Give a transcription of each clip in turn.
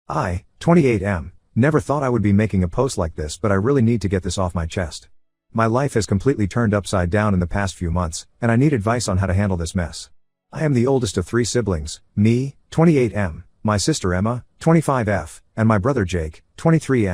I, 28 never thought I would be making a post like this, but I really need to get this off my chest. My life has completely turned upside down in the past few months, and I need advice on how to handle this mess. I am the oldest of 3 siblings, me, 28 my sister Emma, 25 and my brother Jake, 23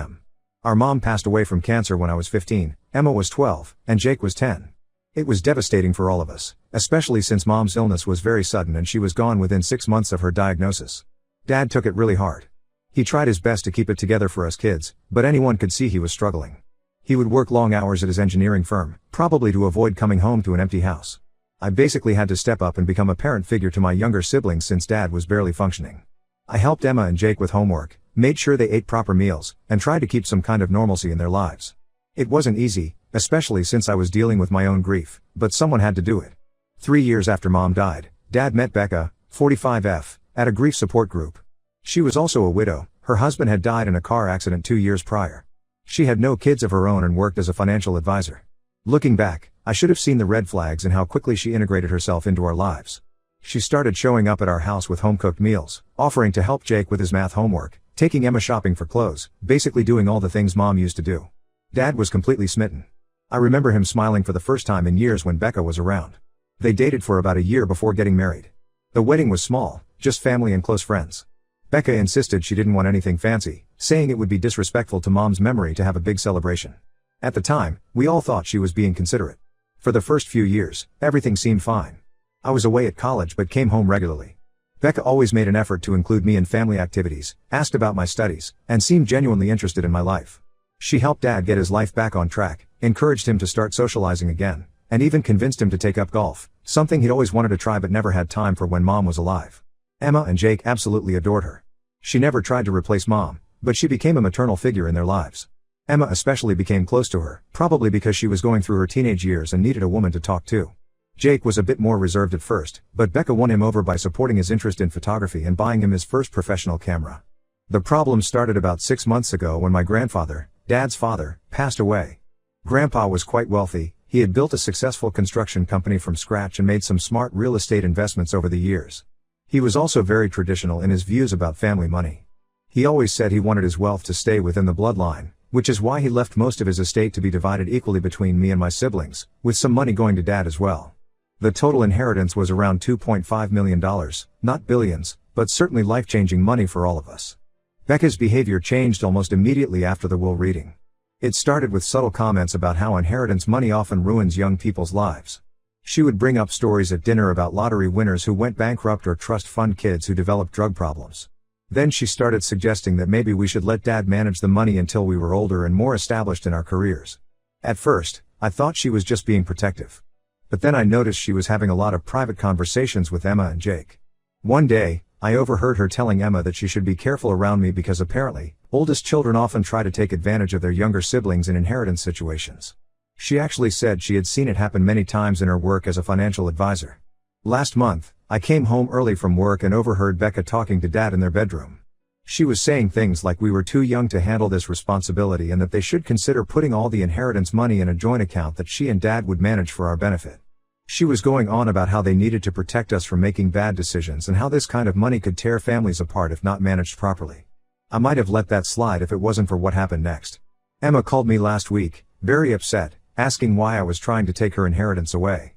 Our mom passed away from cancer when I was 15, Emma was 12, and Jake was 10. It was devastating for all of us, especially since mom's illness was very sudden and she was gone within 6 months of her diagnosis. Dad took it really hard. He tried his best to keep it together for us kids, but anyone could see he was struggling. He would work long hours at his engineering firm, probably to avoid coming home to an empty house. I basically had to step up and become a parent figure to my younger siblings since Dad was barely functioning. I helped Emma and Jake with homework, made sure they ate proper meals, and tried to keep some kind of normalcy in their lives. It wasn't easy, especially since I was dealing with my own grief, but someone had to do it. 3 years after Mom died, Dad met Becca, 45 at a grief support group. She was also a widow. Her husband had died in a car accident 2 years prior. She had no kids of her own and worked as a financial advisor. Looking back, I should have seen the red flags and how quickly she integrated herself into our lives. She started showing up at our house with home-cooked meals, offering to help Jake with his math homework, taking Emma shopping for clothes, basically doing all the things Mom used to do. Dad was completely smitten. I remember him smiling for the first time in years when Becca was around. They dated for about a year before getting married. The wedding was small, just family and close friends. Becca insisted she didn't want anything fancy, saying it would be disrespectful to Mom's memory to have a big celebration. At the time, we all thought she was being considerate. For the first few years, everything seemed fine. I was away at college but came home regularly. Becca always made an effort to include me in family activities, asked about my studies, and seemed genuinely interested in my life. She helped Dad get his life back on track, encouraged him to start socializing again, and even convinced him to take up golf, something he'd always wanted to try but never had time for when Mom was alive. Emma and Jake absolutely adored her. She never tried to replace Mom, but she became a maternal figure in their lives. Emma especially became close to her, probably because she was going through her teenage years and needed a woman to talk to. Jake was a bit more reserved at first, but Becca won him over by supporting his interest in photography and buying him his first professional camera. The problem started about 6 months ago when my grandfather, Dad's father, passed away. Grandpa was quite wealthy. He had built a successful construction company from scratch and made some smart real estate investments over the years. He was also very traditional in his views about family money. He always said he wanted his wealth to stay within the bloodline, which is why he left most of his estate to be divided equally between me and my siblings, with some money going to Dad as well. The total inheritance was around $2.5 million, not billions, but certainly life-changing money for all of us. Becca's behavior changed almost immediately after the will reading. It started with subtle comments about how inheritance money often ruins young people's lives. She would bring up stories at dinner about lottery winners who went bankrupt or trust fund kids who developed drug problems. Then she started suggesting that maybe we should let Dad manage the money until we were older and more established in our careers. At first, I thought she was just being protective. But then I noticed she was having a lot of private conversations with Emma and Jake. One day, I overheard her telling Emma that she should be careful around me because apparently, oldest children often try to take advantage of their younger siblings in inheritance situations. She actually said she had seen it happen many times in her work as a financial advisor. Last month, I came home early from work and overheard Becca talking to Dad in their bedroom. She was saying things like we were too young to handle this responsibility and that they should consider putting all the inheritance money in a joint account that she and Dad would manage for our benefit. She was going on about how they needed to protect us from making bad decisions and how this kind of money could tear families apart if not managed properly. I might have let that slide if it wasn't for what happened next. Emma called me last week, very upset, asking why I was trying to take her inheritance away.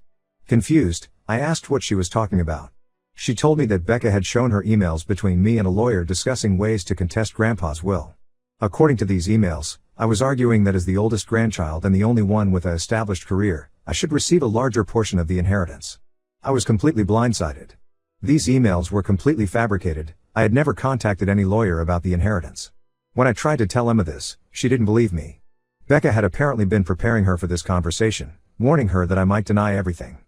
Confused, I asked what she was talking about. She told me that Becca had shown her emails between me and a lawyer discussing ways to contest Grandpa's will. According to these emails, I was arguing that as the oldest grandchild and the only one with an established career, I should receive a larger portion of the inheritance. I was completely blindsided. These emails were completely fabricated. I had never contacted any lawyer about the inheritance. When I tried to tell Emma this, she didn't believe me. Becca had apparently been preparing her for this conversation, warning her that I might deny everything.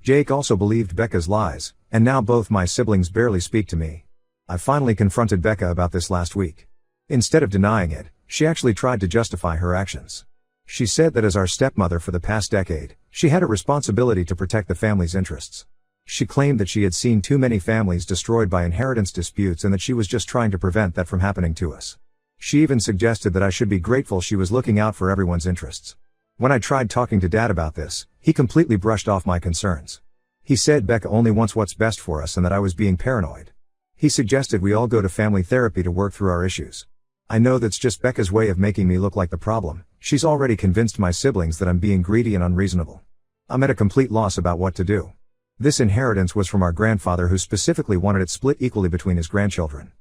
Jake also believed Becca's lies, and now both my siblings barely speak to me. I finally confronted Becca about this last week. Instead of denying it, she actually tried to justify her actions. She said that as our stepmother for the past decade, she had a responsibility to protect the family's interests. She claimed that she had seen too many families destroyed by inheritance disputes and that she was just trying to prevent that from happening to us. She even suggested that I should be grateful she was looking out for everyone's interests. When I tried talking to Dad about this, he completely brushed off my concerns. He said Becca only wants what's best for us and that I was being paranoid. He suggested we all go to family therapy to work through our issues. I know that's just Becca's way of making me look like the problem. She's already convinced my siblings that I'm being greedy and unreasonable. I'm at a complete loss about what to do. This inheritance was from our grandfather, who specifically wanted it split equally between his grandchildren.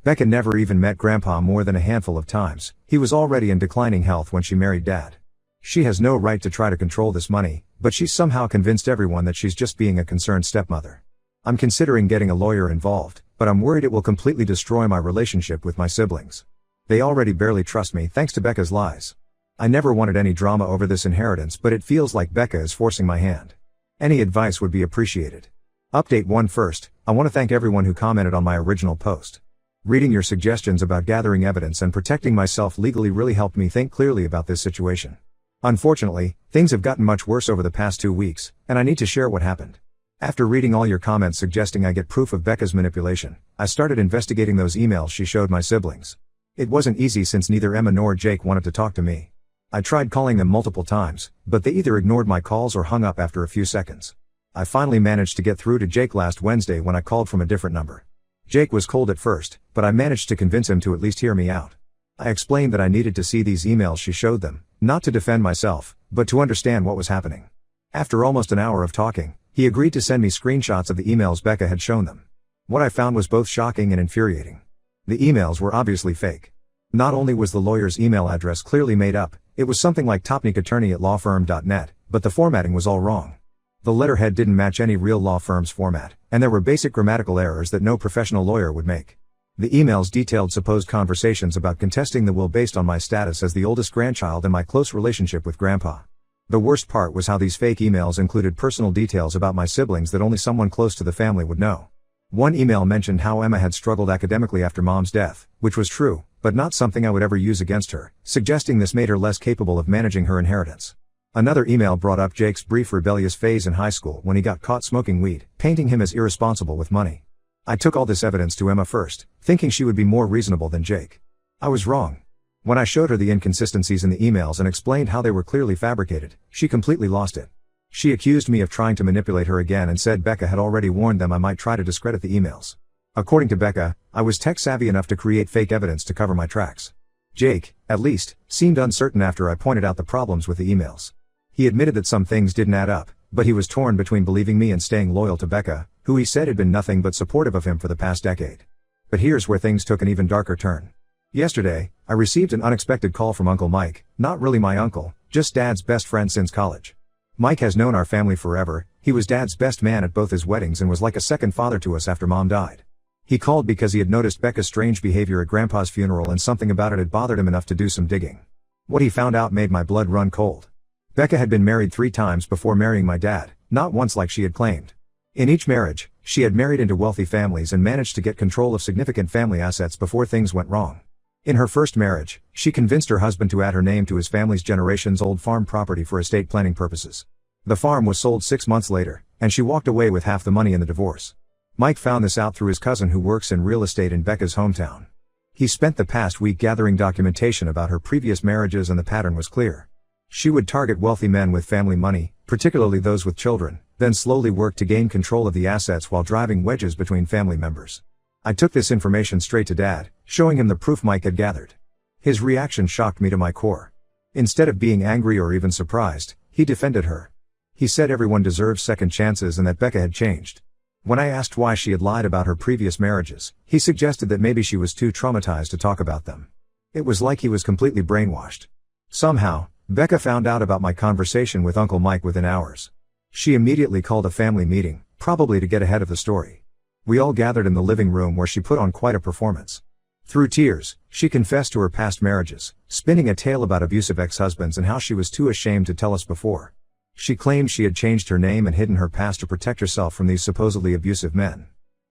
Becca never even met Grandpa more than a handful of times. He was already in declining health when she married Dad. She has no right to try to control this money, but she's somehow convinced everyone that she's just being a concerned stepmother. I'm considering getting a lawyer involved, but I'm worried it will completely destroy my relationship with my siblings. They already barely trust me thanks to Becca's lies. I never wanted any drama over this inheritance, but it feels like Becca is forcing my hand. Any advice would be appreciated. Update 1. First, I want to thank everyone who commented on my original post. Reading your suggestions about gathering evidence and protecting myself legally really helped me think clearly about this situation. Unfortunately, things have gotten much worse over the past 2 weeks, and I need to share what happened. After reading all your comments suggesting I get proof of Becca's manipulation, I started investigating those emails she showed my siblings. It wasn't easy since neither Emma nor Jake wanted to talk to me. I tried calling them multiple times, but they either ignored my calls or hung up after a few seconds. I finally managed to get through to Jake last Wednesday when I called from a different number. Jake was cold at first, but I managed to convince him to at least hear me out. I explained that I needed to see these emails she showed them, not to defend myself, but to understand what was happening. After almost an hour of talking, he agreed to send me screenshots of the emails Becca had shown them. What I found was both shocking and infuriating. The emails were obviously fake. Not only was the lawyer's email address clearly made up, it was something like topnikattorney@lawfirm.net, but the formatting was all wrong. The letterhead didn't match any real law firm's format, and there were basic grammatical errors that no professional lawyer would make. The emails detailed supposed conversations about contesting the will based on my status as the oldest grandchild and my close relationship with Grandpa. The worst part was how these fake emails included personal details about my siblings that only someone close to the family would know. One email mentioned how Emma had struggled academically after Mom's death, which was true, but not something I would ever use against her, suggesting this made her less capable of managing her inheritance. Another email brought up Jake's brief rebellious phase in high school when he got caught smoking weed, painting him as irresponsible with money. I took all this evidence to Emma first, thinking she would be more reasonable than Jake. I was wrong. When I showed her the inconsistencies in the emails and explained how they were clearly fabricated, she completely lost it. She accused me of trying to manipulate her again and said Becca had already warned them I might try to discredit the emails. According to Becca, I was tech-savvy enough to create fake evidence to cover my tracks. Jake, at least, seemed uncertain after I pointed out the problems with the emails. He admitted that some things didn't add up, but he was torn between believing me and staying loyal to Becca, who he said had been nothing but supportive of him for the past decade. But here's where things took an even darker turn. Yesterday, I received an unexpected call from Uncle Mike, not really my uncle, just Dad's best friend since college. Mike has known our family forever. He was Dad's best man at both his weddings and was like a second father to us after Mom died. He called because he had noticed Becca's strange behavior at Grandpa's funeral and something about it had bothered him enough to do some digging. What he found out made my blood run cold. Becca had been married 3 times before marrying my dad, not once like she had claimed. In each marriage, she had married into wealthy families and managed to get control of significant family assets before things went wrong. In her first marriage, she convinced her husband to add her name to his family's generations-old farm property for estate planning purposes. The farm was sold 6 months later, and she walked away with half the money in the divorce. Mike found this out through his cousin who works in real estate in Becca's hometown. He spent the past week gathering documentation about her previous marriages, and the pattern was clear. She would target wealthy men with family money, particularly those with children, then slowly work to gain control of the assets while driving wedges between family members. I took this information straight to Dad, showing him the proof Mike had gathered. His reaction shocked me to my core. Instead of being angry or even surprised, he defended her. He said everyone deserves second chances and that Becca had changed. When I asked why she had lied about her previous marriages, he suggested that maybe she was too traumatized to talk about them. It was like he was completely brainwashed. Somehow, Becca found out about my conversation with Uncle Mike within hours. She immediately called a family meeting, probably to get ahead of the story. We all gathered in the living room where she put on quite a performance. Through tears, she confessed to her past marriages, spinning a tale about abusive ex-husbands and how she was too ashamed to tell us before. She claimed she had changed her name and hidden her past to protect herself from these supposedly abusive men.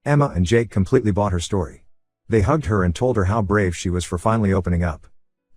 Emma and Jake completely bought her story. They hugged her and told her how brave she was for finally opening up.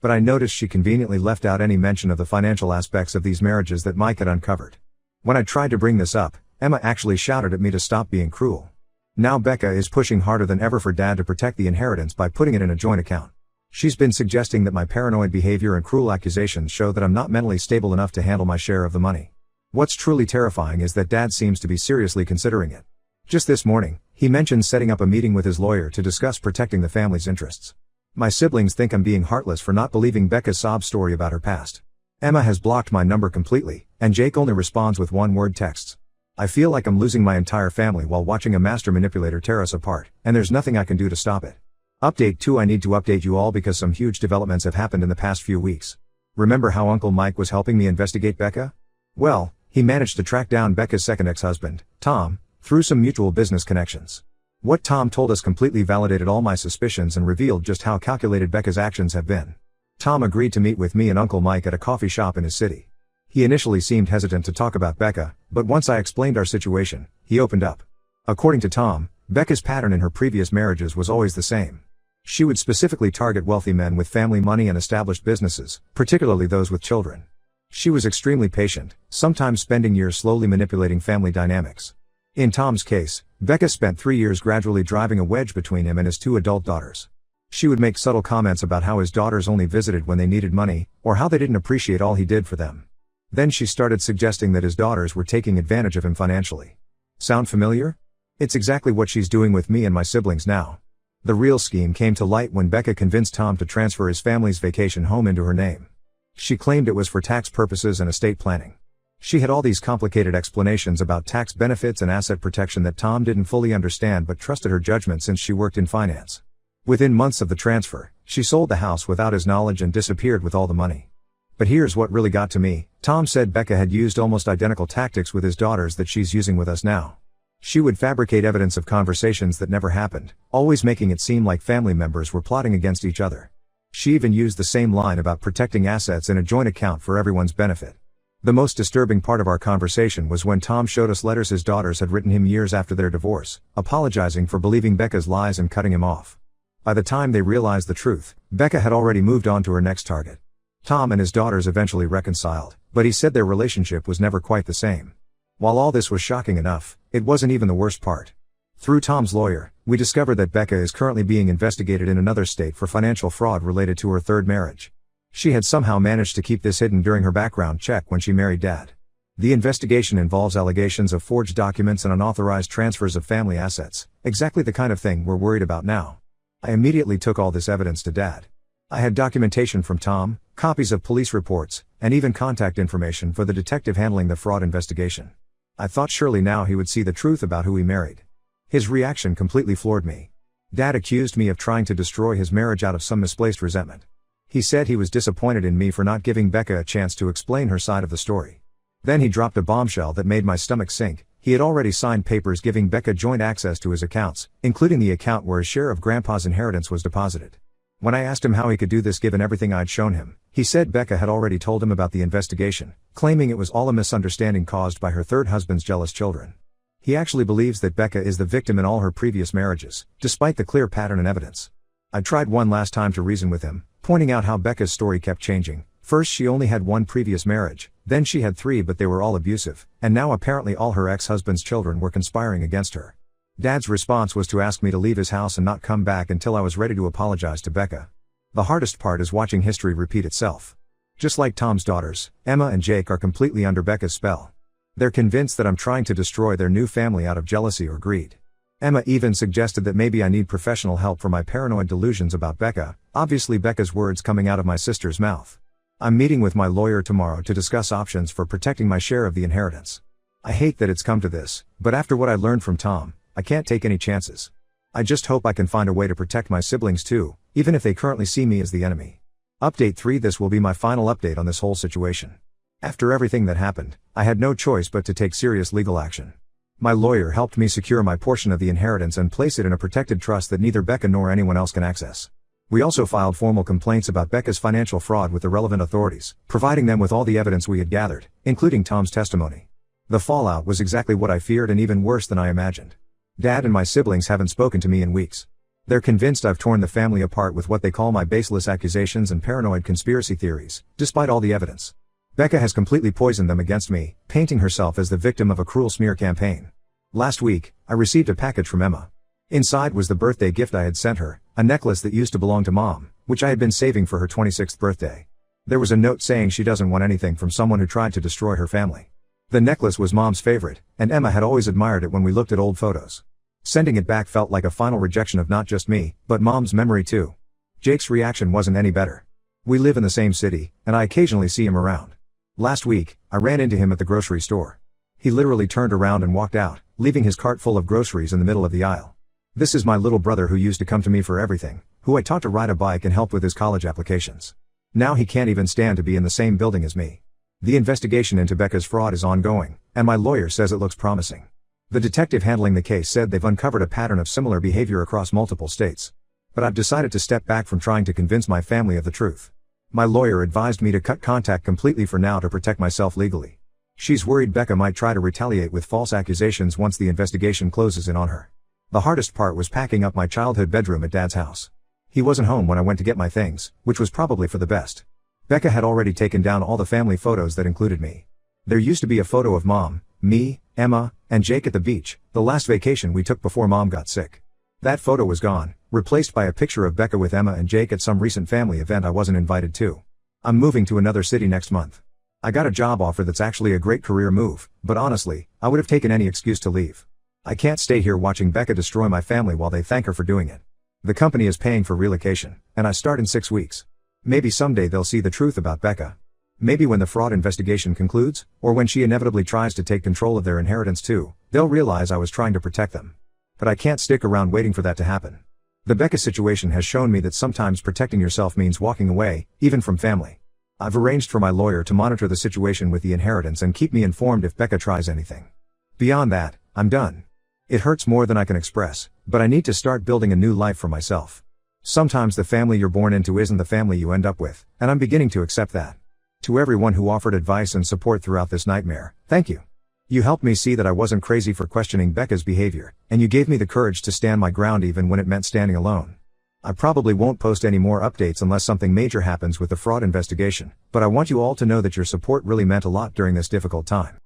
But I noticed she conveniently left out any mention of the financial aspects of these marriages that Mike had uncovered. When I tried to bring this up, Emma actually shouted at me to stop being cruel. Now Becca is pushing harder than ever for Dad to protect the inheritance by putting it in a joint account. She's been suggesting that my paranoid behavior and cruel accusations show that I'm not mentally stable enough to handle my share of the money. What's truly terrifying is that Dad seems to be seriously considering it. Just this morning, He mentioned setting up a meeting with his lawyer to discuss protecting the family's interests. My siblings think I'm being heartless for not believing Becca's sob story about her past. Emma has blocked my number completely, and Jake only responds with one-word texts. I feel like I'm losing my entire family while watching a master manipulator tear us apart, and there's nothing I can do to stop it. Update 2: I need to update you all because some huge developments have happened in the past few weeks. Remember how Uncle Mike was helping me investigate Becca? Well, he managed to track down Becca's second ex-husband, Tom, through some mutual business connections. What Tom told us completely validated all my suspicions and revealed just how calculated Becca's actions have been. Tom agreed to meet with me and Uncle Mike at a coffee shop in his city. He initially seemed hesitant to talk about Becca, but once I explained our situation, he opened up. According to Tom, Becca's pattern in her previous marriages was always the same. She would specifically target wealthy men with family money and established businesses, particularly those with children. She was extremely patient, sometimes spending years slowly manipulating family dynamics. In Tom's case, Becca spent 3 years gradually driving a wedge between him and his 2 adult daughters. She would make subtle comments about how his daughters only visited when they needed money, or how they didn't appreciate all he did for them. Then she started suggesting that his daughters were taking advantage of him financially. Sound familiar? It's exactly what she's doing with me and my siblings now. The real scheme came to light when Becca convinced Tom to transfer his family's vacation home into her name. She claimed it was for tax purposes and estate planning. She had all these complicated explanations about tax benefits and asset protection that Tom didn't fully understand but trusted her judgment since she worked in finance. Within months of the transfer, she sold the house without his knowledge and disappeared with all the money. But here's what really got to me. Tom said Becca had used almost identical tactics with his daughters that she's using with us now. She would fabricate evidence of conversations that never happened, always making it seem like family members were plotting against each other. She even used the same line about protecting assets in a joint account for everyone's benefit. The most disturbing part of our conversation was when Tom showed us letters his daughters had written him years after their divorce, apologizing for believing Becca's lies and cutting him off. By the time they realized the truth, Becca had already moved on to her next target. Tom and his daughters eventually reconciled, but he said their relationship was never quite the same. While all this was shocking enough, it wasn't even the worst part. Through Tom's lawyer, we discovered that Becca is currently being investigated in another state for financial fraud related to her third marriage. She had somehow managed to keep this hidden during her background check when she married Dad. The investigation involves allegations of forged documents and unauthorized transfers of family assets, exactly the kind of thing we're worried about now. I immediately took all this evidence to Dad. I had documentation from Tom, copies of police reports, and even contact information for the detective handling the fraud investigation. I thought surely now he would see the truth about who he married. His reaction completely floored me. Dad accused me of trying to destroy his marriage out of some misplaced resentment. He said he was disappointed in me for not giving Becca a chance to explain her side of the story. Then he dropped a bombshell that made my stomach sink. He had already signed papers giving Becca joint access to his accounts, including the account where his share of Grandpa's inheritance was deposited. When I asked him how he could do this given everything I'd shown him, he said Becca had already told him about the investigation, claiming it was all a misunderstanding caused by her third husband's jealous children. He actually believes that Becca is the victim in all her previous marriages, despite the clear pattern and evidence. I tried one last time to reason with him, pointing out how Becca's story kept changing. First she only had one previous marriage, then she had 3 but they were all abusive, and now apparently all her ex-husband's children were conspiring against her. Dad's response was to ask me to leave his house and not come back until I was ready to apologize to Becca. The hardest part is watching history repeat itself. Just like Tom's daughters, Emma and Jake are completely under Becca's spell. They're convinced that I'm trying to destroy their new family out of jealousy or greed. Emma even suggested that maybe I need professional help for my paranoid delusions about Becca, obviously Becca's words coming out of my sister's mouth. I'm meeting with my lawyer tomorrow to discuss options for protecting my share of the inheritance. I hate that it's come to this, but after what I learned from Tom, I can't take any chances. I just hope I can find a way to protect my siblings too, even if they currently see me as the enemy. Update 3: This will be my final update on this whole situation. After everything that happened, I had no choice but to take serious legal action. My lawyer helped me secure my portion of the inheritance and place it in a protected trust that neither Becca nor anyone else can access. We also filed formal complaints about Becca's financial fraud with the relevant authorities, providing them with all the evidence we had gathered, including Tom's testimony. The fallout was exactly what I feared and even worse than I imagined. Dad and my siblings haven't spoken to me in weeks. They're convinced I've torn the family apart with what they call my baseless accusations and paranoid conspiracy theories, despite all the evidence. Becca has completely poisoned them against me, painting herself as the victim of a cruel smear campaign. Last week, I received a package from Emma. Inside was the birthday gift I had sent her, a necklace that used to belong to Mom, which I had been saving for her 26th birthday. There was a note saying she doesn't want anything from someone who tried to destroy her family. The necklace was Mom's favorite, and Emma had always admired it when we looked at old photos. Sending it back felt like a final rejection of not just me, but Mom's memory too. Jake's reaction wasn't any better. We live in the same city, and I occasionally see him around. Last week, I ran into him at the grocery store. He literally turned around and walked out, leaving his cart full of groceries in the middle of the aisle. This is my little brother who used to come to me for everything, who I taught to ride a bike and help with his college applications. Now he can't even stand to be in the same building as me. The investigation into Becca's fraud is ongoing, and my lawyer says it looks promising. The detective handling the case said they've uncovered a pattern of similar behavior across multiple states. But I've decided to step back from trying to convince my family of the truth. My lawyer advised me to cut contact completely for now to protect myself legally. She's worried Becca might try to retaliate with false accusations once the investigation closes in on her. The hardest part was packing up my childhood bedroom at Dad's house. He wasn't home when I went to get my things, which was probably for the best. Becca had already taken down all the family photos that included me. There used to be a photo of Mom, me, Emma, and Jake at the beach, the last vacation we took before Mom got sick. That photo was gone, replaced by a picture of Becca with Emma and Jake at some recent family event I wasn't invited to. I'm moving to another city next month. I got a job offer that's actually a great career move, but honestly, I would have taken any excuse to leave. I can't stay here watching Becca destroy my family while they thank her for doing it. The company is paying for relocation, and I start in 6 weeks. Maybe someday they'll see the truth about Becca. Maybe when the fraud investigation concludes, or when she inevitably tries to take control of their inheritance too, they'll realize I was trying to protect them. But I can't stick around waiting for that to happen. The Becca situation has shown me that sometimes protecting yourself means walking away, even from family. I've arranged for my lawyer to monitor the situation with the inheritance and keep me informed if Becca tries anything. Beyond that, I'm done. It hurts more than I can express, but I need to start building a new life for myself. Sometimes the family you're born into isn't the family you end up with, and I'm beginning to accept that. To everyone who offered advice and support throughout this nightmare, thank you. You helped me see that I wasn't crazy for questioning Becca's behavior, and you gave me the courage to stand my ground even when it meant standing alone. I probably won't post any more updates unless something major happens with the fraud investigation, but I want you all to know that your support really meant a lot during this difficult time.